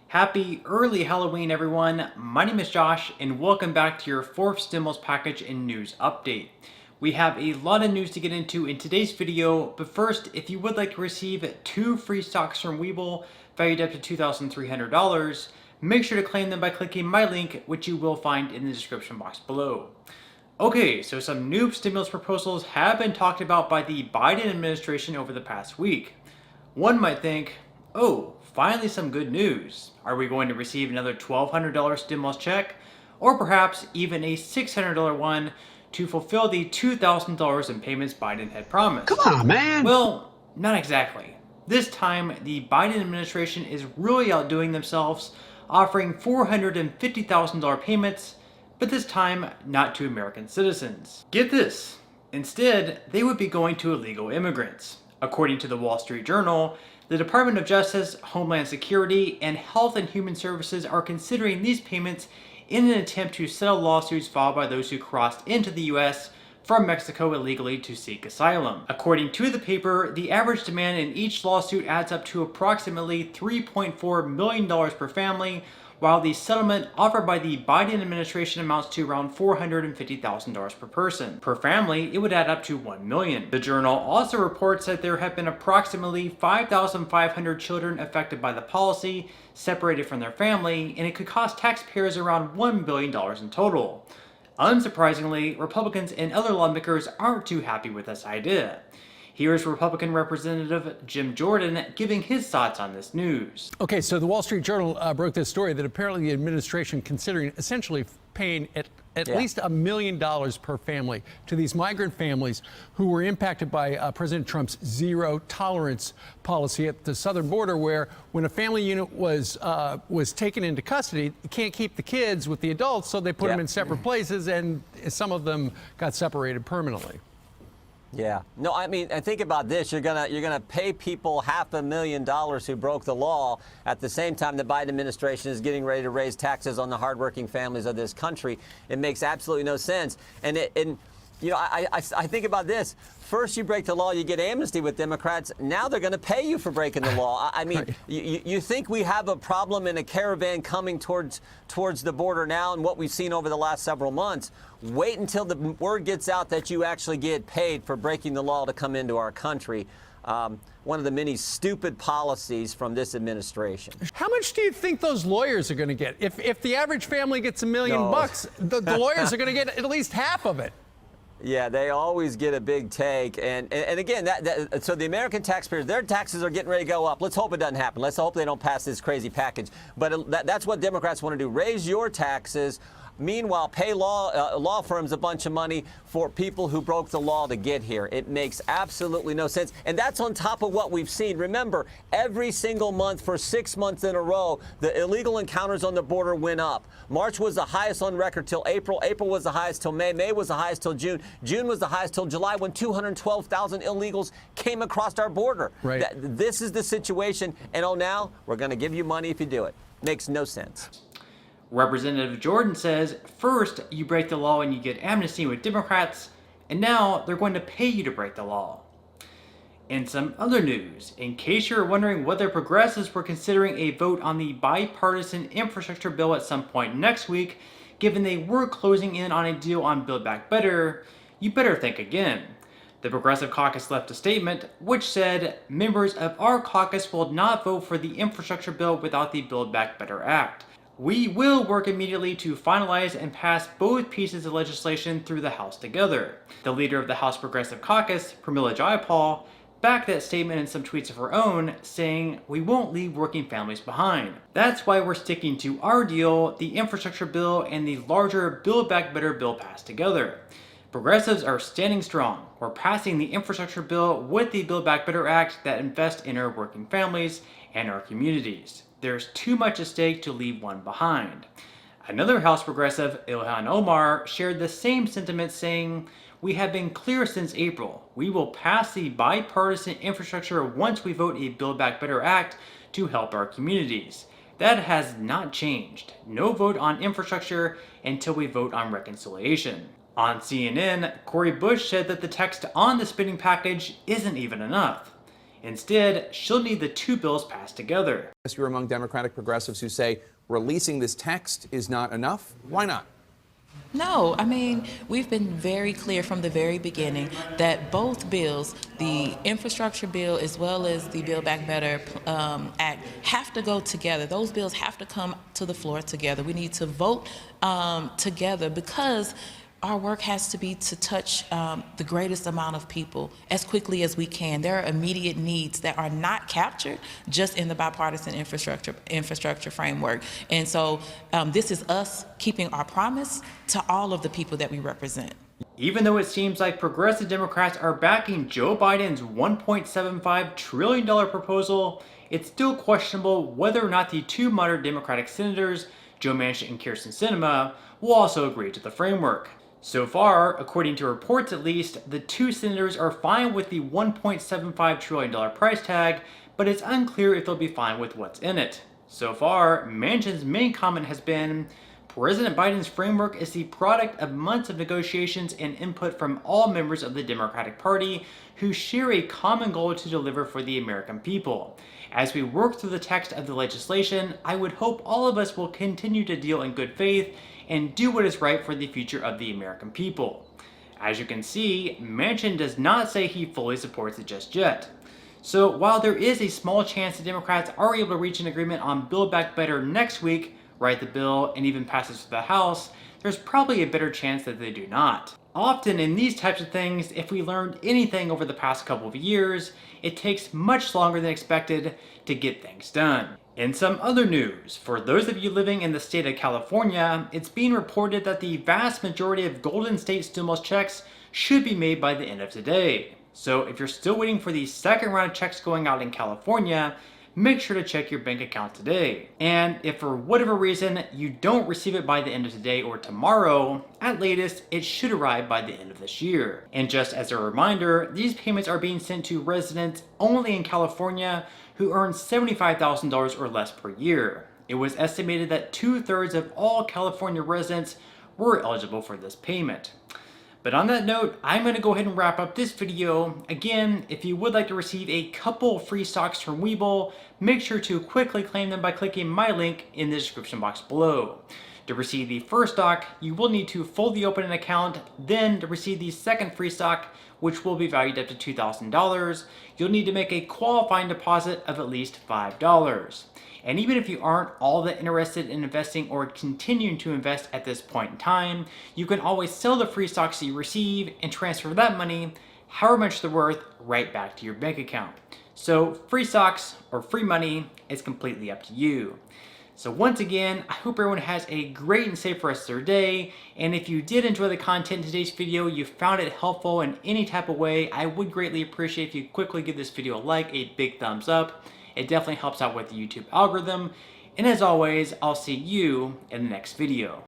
Happy early Halloween, everyone. My name is Josh, and welcome back to your fourth stimulus package and news update. We have a lot of news to get into in today's video, but first, if you would like to receive 2 free stocks from Webull valued up to $2,300, make sure to claim them by clicking my link, which you will find in the description box below. Okay, so some new stimulus proposals have been talked about by the Biden administration over the past week. One might think, oh, finally some good news. Are we going to receive another $1,200 stimulus check? Or perhaps even a $600 one to fulfill the $2,000 in payments Biden had promised? Come on, man! Well, not exactly. This time, the Biden administration is really outdoing themselves, offering $450,000 payments, but this time not to American citizens. Get this. Instead, they would be going to illegal immigrants. According to the Wall Street Journal, the Department of Justice, Homeland Security, and Health and Human Services are considering these payments in an attempt to settle lawsuits filed by those who crossed into the U.S. from Mexico illegally to seek asylum. According to the paper, the average demand in each lawsuit adds up to approximately $3.4 million per family, while the settlement offered by the Biden administration amounts to around $450,000 per person. Per family, it would add up to $1 million. The journal also reports that there have been approximately 5,500 children affected by the policy, separated from their family, and it could cost taxpayers around $1 billion in total. Unsurprisingly, Republicans and other lawmakers aren't too happy with this idea. Here's Republican Representative Jim Jordan giving his thoughts on this news. Okay, so the Wall Street Journal broke this story that apparently the administration considering essentially paying at least $1 million per family to these migrant families who were impacted by President Trump's zero tolerance policy at the southern border, where when a family unit was taken into custody, you can't keep the kids with the adults, so they put them in separate places, and some of them got separated permanently. Yeah. No, I mean, and think about this. You're gonna pay people $500,000 who broke the law at the same time the Biden administration is getting ready to raise taxes on the hardworking families of this country. It makes absolutely no sense. And you know, I think about this. First, you break the law, you get amnesty with Democrats. Now they're going to pay you for breaking the law. I mean, you think we have a problem in a caravan coming towards the border now and what we've seen over the last several months. Wait until the word gets out that you actually get paid for breaking the law to come into our country. One of the many stupid policies from this administration. How much do you think those lawyers are going to get? If the average family gets $1 million bucks, the lawyers are going to get at least half of it. Yeah, they always get a big take. And again, so the American taxpayers, their taxes are getting ready to go up. Let's hope it doesn't happen. Let's hope they don't pass this crazy package. But that's what Democrats want to do. Raise your taxes. Meanwhile, pay law firms a bunch of money for people who broke the law to get here. It makes absolutely no sense. And that's on top of what we've seen. Remember, every single month for 6 months in a row, the illegal encounters on the border went up. March was the highest on record till April. April was the highest till May. May was the highest till June. June was the highest till July, when 212,000 illegals came across our border. Right. This is the situation. And now we're going to give you money if you do it. Makes no sense. Representative Jordan says, first you break the law and you get amnesty with Democrats, and now they're going to pay you to break the law. In some other news, in case you're wondering whether progressives were considering a vote on the bipartisan infrastructure bill at some point next week, given they were closing in on a deal on Build Back Better, you better think again. The Progressive Caucus left a statement which said, members of our caucus will not vote for the infrastructure bill without the Build Back Better Act. We will work immediately to finalize and pass both pieces of legislation through the House together. The leader of the House Progressive Caucus, Pramila Jayapal, backed that statement in some tweets of her own, saying, we won't leave working families behind. That's why we're sticking to our deal, the infrastructure bill and the larger Build Back Better bill passed together. Progressives are standing strong. We're passing the infrastructure bill with the Build Back Better Act that invests in our working families and our communities. There's too much at stake to leave one behind. Another House progressive, Ilhan Omar, shared the same sentiment, saying, we have been clear since April. We will pass the bipartisan infrastructure once we vote a Build Back Better Act to help our communities. That has not changed. No vote on infrastructure until we vote on reconciliation. On CNN, Cori Bush said that the text on the spending package isn't even enough. Instead, she'll need the two bills passed together. You're among Democratic progressives who say releasing this text is not enough. Why not? No, I mean, we've been very clear from the very beginning that both bills, the infrastructure bill as well as the Build Back Better Act, have to go together. Those bills have to come to the floor together. We need to vote together because our work has to be to touch the greatest amount of people as quickly as we can. There are immediate needs that are not captured just in the bipartisan infrastructure framework. And so this is us keeping our promise to all of the people that we represent. Even though it seems like progressive Democrats are backing Joe Biden's $1.75 trillion proposal, it's still questionable whether or not the two moderate Democratic senators, Joe Manchin and Kyrsten Sinema, will also agree to the framework. So far, according to reports at least, the two senators are fine with the $1.75 trillion price tag, but it's unclear if they'll be fine with what's in it. So far, Manchin's main comment has been, President Biden's framework is the product of months of negotiations and input from all members of the Democratic Party who share a common goal to deliver for the American people. As we work through the text of the legislation, I would hope all of us will continue to deal in good faith and do what is right for the future of the American people. As you can see, Manchin does not say he fully supports it just yet. So while there is a small chance the Democrats are able to reach an agreement on Build Back Better next week, write the bill, and even pass it through the House, there's probably a better chance that they do not. Often in these types of things, if we learned anything over the past couple of years, it takes much longer than expected to get things done. In some other news, for those of you living in the state of California, it's being reported that the vast majority of Golden State stimulus checks should be made by the end of today. So if you're still waiting for the second round of checks going out in California, make sure to check your bank account today. And if for whatever reason you don't receive it by the end of today or tomorrow, at latest, it should arrive by the end of this year. And just as a reminder, these payments are being sent to residents only in California who earn $75,000 or less per year. It was estimated that 2/3 of all California residents were eligible for this payment. But on that note, I'm going to go ahead and wrap up this video. Again, if you would like to receive a couple free stocks from Webull, make sure to quickly claim them by clicking my link in the description box below. To receive the first stock, you will need to fully open an account. Then to receive the second free stock, which will be valued up to $2,000, you'll need to make a qualifying deposit of at least $5. And even if you aren't all that interested in investing or continuing to invest at this point in time, you can always sell the free stocks that you receive and transfer that money, however much they're worth, right back to your bank account. So free stocks or free money is completely up to you. So once again, I hope everyone has a great and safe rest of their day. And if you did enjoy the content in today's video, you found it helpful in any type of way, I would greatly appreciate if you quickly give this video a like, a big thumbs up. It definitely helps out with the YouTube algorithm. And as always, I'll see you in the next video.